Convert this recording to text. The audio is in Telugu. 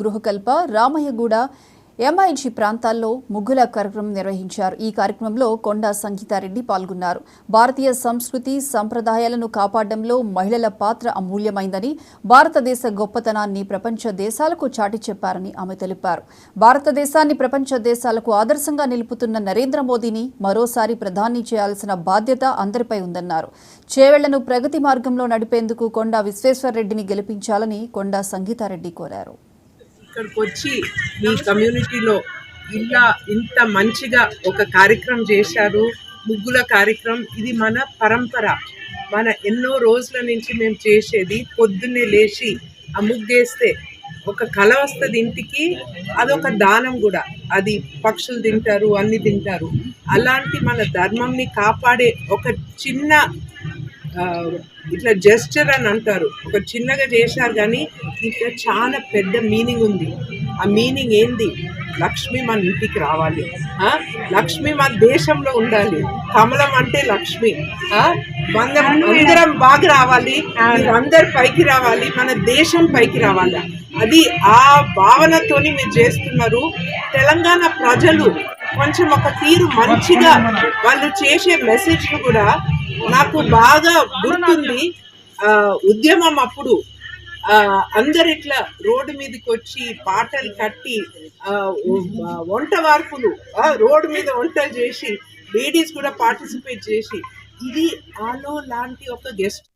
గృహకల్ప రామయ్యగూడ ఎంఐజీ ప్రాంతాల్లో ముగ్గుల కార్యక్రమం నిర్వహించారు. ఈ కార్యక్రమంలో కొండా సంగీతారెడ్డి పాల్గొన్నారు. భారతీయ సంస్కృతి సంప్రదాయాలను కాపాడడంలో మహిళల పాత్ర అమూల్యమైందని, భారతదేశ గొప్పతనాన్ని ప్రపంచ దేశాలకు చాటి చెప్పారని ఆమె తెలిపారు. భారతదేశాన్ని ప్రపంచ దేశాలకు ఆదర్శంగా నిలుపుతున్న నరేంద్ర మోదీని మరోసారి ప్రధాని చేయాల్సిన బాధ్యత అందరిపై ఉందన్నారు. చేవెళ్లను ప్రగతి మార్గంలో నడిపేందుకు కొండా విశ్వేశ్వరరెడ్డిని గెలిపించాలని కొండా సంగీతారెడ్డి కోరారు. ఇక్కడికి వచ్చి మీ కమ్యూనిటీలో ఇలా ఇంత మంచిగా ఒక కార్యక్రమం చేశారు. ముగ్గుల కార్యక్రమం ఇది మన పరంపర. మన ఎన్నో రోజుల నుంచి మేము చేసేది. పొద్దున్నే లేచి ఆ ముగ్గేస్తే ఒక కళ వస్తుంది ఇంటికి. అదొక దానం కూడా. అది పక్షులు తింటారు, అన్ని తింటారు. అలాంటి మన ధర్మంని కాపాడే ఒక చిన్న ఇట్లా జెస్చర్ అని అంటారు. ఒక చిన్నగా చేశారు కానీ ఇట్లా చాలా పెద్ద మీనింగ్ ఉంది. ఆ మీనింగ్ ఏంది? లక్ష్మి మన ఇంటికి రావాలి, లక్ష్మి మన దేశంలో ఉండాలి. కమలం అంటే లక్ష్మి. అందరం బాగా రావాలి, అందరు పైకి రావాలి, మన దేశం పైకి రావాలి. అది ఆ భావనతోని మీరు చేస్తున్నారు. తెలంగాణ ప్రజలు కొంచెం ఒక తీరు మంచిగా వాళ్ళు చేసే మెసేజ్లు కూడా నాకు బాగా గుర్తుంది. ఉద్యమం అప్పుడు అందరు ఇట్లా రోడ్డు మీదకి వచ్చి పాటలు కట్టి వంట వార్పులు రోడ్డు మీద వంటలు చేసి లేడీస్ కూడా పార్టిసిపేట్ చేసి ఇది ఆలో లాంటి ఒక గెస్ట్